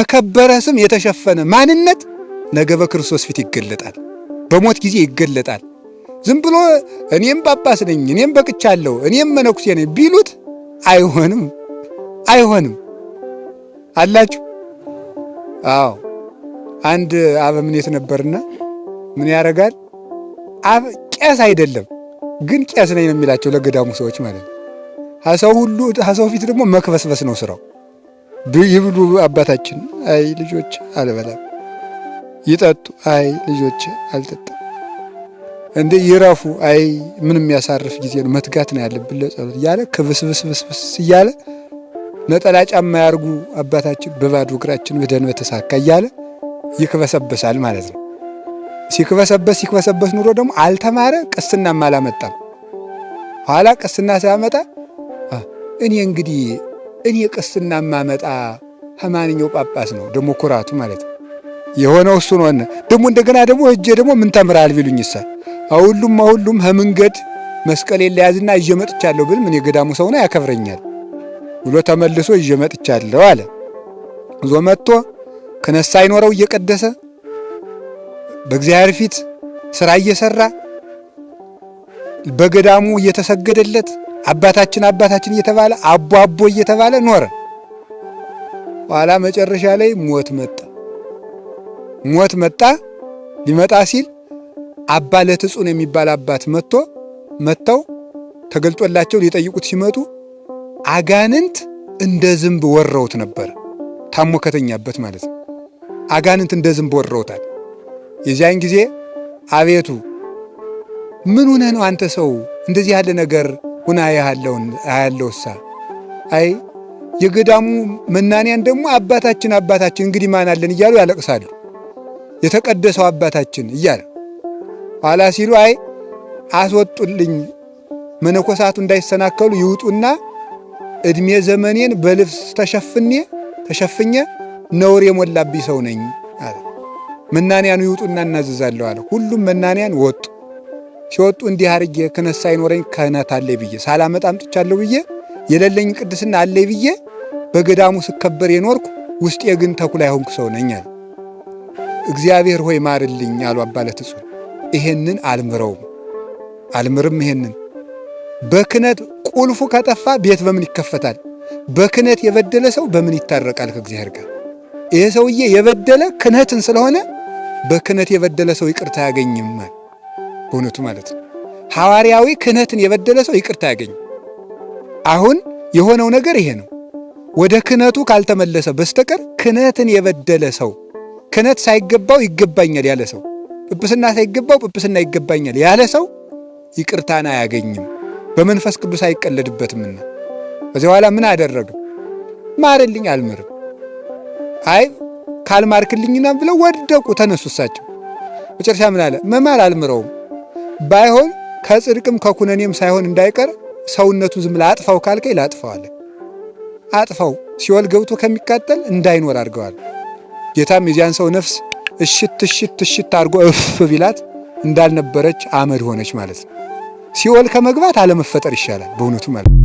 በከበረ ስም የተሸፈነ ማንነት ነገ በክርስቶስ ፊት ይገለጣል፣ በሞት ጊዜ ይገለጣል። ዝም ብሎ እኔም ጳጳስ ነኝ፣ እኔም በቅቻለሁ፣ እኔም መነኩሴ ነኝ ቢሉት አይሆንም፣ አይሆንም አላችሁ። አዎ አንድ አበምኔት ነበርና ምን ያደርጋል? ቄስ አይደለም ግን ቄስ ነኝ ነው የሚላቸው ለገዳሙ ሰዎች ማለት ነው። ሀሰው ፊት ደግሞ መክበስበስ ነው ስራው። ይብሉ አባታችን፣ አይ ልጆች አልበላም፣ ይጠጡ፣ አይ ልጆች አልጠጣም፣ እንዴ ይረፉ፣ አይ ምንም ያሳርፍ ጊዜ ነው፣ መትጋት ነው ያለብን ለጸሎት እያለ ክብስብስብስ እያለ ነጠላ ጫማ ያርጉ አባታችን በባዶ እግራችን ወደን በተሳካ እያለ ይክበሰበሳል ማለት ነው። ሲክበሰበስ ኑሮ ደግሞ አልተማረ፣ ቅስናም አላመጣም። ኋላ ቅስና ሲያመጣ እኔ ቅስና ማመጣ ከማንኛው ጳጳስ ነው ደግሞ ኩራቱ ማለት ነው። የሆነው እሱ ነው። ደግሞ እንደገና ደግሞ እጄ ደግሞ ምን ተምራል ቢሉኝሳ ሁሉም ከመንገድ መስቀል የለያዝና ይዤ መጥቻለሁ ብል ምን የገዳሙ ሰው ነው ያከብረኛል ብሎ ተመልሶ ይዤ መጥቻለሁ አለ። ዞ መጥቶ ክህነት ሳይኖረው እየቀደሰ በእግዚአብሔር ፊት ሥራ እየሰራ በገዳሙ እየተሰገደለት አባታችን እየተባለ አቦ እየተባለ ኖረ። ኋላ መጨረሻ ላይ ሞት መጣ። ሊመጣ ሲል አባ ለትጹን የሚባል አባት መጥተው ተገልጦላቸው ሊጠይቁት ሲመጡ አጋንንት እንደ ዝንብ ወረውት ነበር። ታሞ ከተኛበት ማለት ነው። አጋንንት እንደ ዝንብ ወረውታል። የዚያን ጊዜ አቤቱ ምን ሆነህ ነው አንተ ሰው እንደዚህ ያለ ነገር ሁና ያለውሳ? አይ የገዳሙ መናንያን ደግሞ አባታችን እንግዲህ ማን አለን እያሉ ያለቅሳሉ። የተቀደሰው አባታችን እያለ ኋላ ሲሉ አይ አስወጡልኝ፣ መነኮሳቱ እንዳይሰናከሉ ይውጡና እድሜ ዘመኔን በልብስ ተሸፍኜ ነውር የሞላብኝ ሰው ነኝ አለ። መናንያኑ ይውጡና እናዘዛለሁ አለ። ሁሉም መናንያን ወጡ። ሲወጡ እንዲህ አርጌ ክህነት ሳይኖረኝ ክህነት አለኝ ብዬ ሳላመጣ አምጥቻለሁ ብዬ የሌለኝ ቅድስና አለኝ ብዬ በገዳሙ ስከበር የኖርኩ ውስጤ ግን ተኩላ የሆንኩ ሰው ነኝ አለ። እግዚአብሔር ሆይ ማርልኝ አሉ አባ ለትጹን። ይሄንን አልምርም። ይሄንን በክህነት ቁልፉ ከጠፋ ቤት በምን ይከፈታል? በክህነት የበደለ ሰው በምን ይታረቃል ከእግዚአብሔር ጋር? ይሄ ሰውዬ የበደለ ክህነትን ስለሆነ በክህነት የበደለ ሰው ይቅርታ አያገኝም ማለት በእውነቱ ማለት ነው። ሐዋርያዊ ክህነትን የበደለ ሰው ይቅርታ አያገኝም። አሁን የሆነው ነገር ይሄ ነው። ወደ ክህነቱ ካልተመለሰ በስተቀር ክህነትን የበደለ ሰው፣ ክህነት ሳይገባው ይገባኛል ያለ ሰው፣ ጵጵስና ሳይገባው ጵጵስና ይገባኛል ያለ ሰው ይቅርታን አያገኝም። በመንፈስ ቅዱስ አይቀለድበትምና ከዚህ በኋላ ምን አደረገ? ማርልኝ፣ አልምርም። አይ ካልማርክልኝና ብለው ወደቁ፣ ተነሱ እሳቸው። መጨረሻ ምን አለ? መማር አልምረውም፣ ባይሆን ከጽድቅም ከኩነኔም ሳይሆን እንዳይቀር ሰውነቱን ዝም ብለህ አጥፋው ካልከኝ ላጥፋው አለ። አጥፋው፣ ሲኦል ገብቶ ከሚቃጠል እንዳይኖር አድርገዋል። ጌታም የዚያን ሰው ነፍስ እሽት አድርጎ እፍ ቢላት እንዳልነበረች አመድ ሆነች ማለት ነው። ሲኦል ከመግባት አለመፈጠር ይሻላል በእውነቱ ማለት ነው።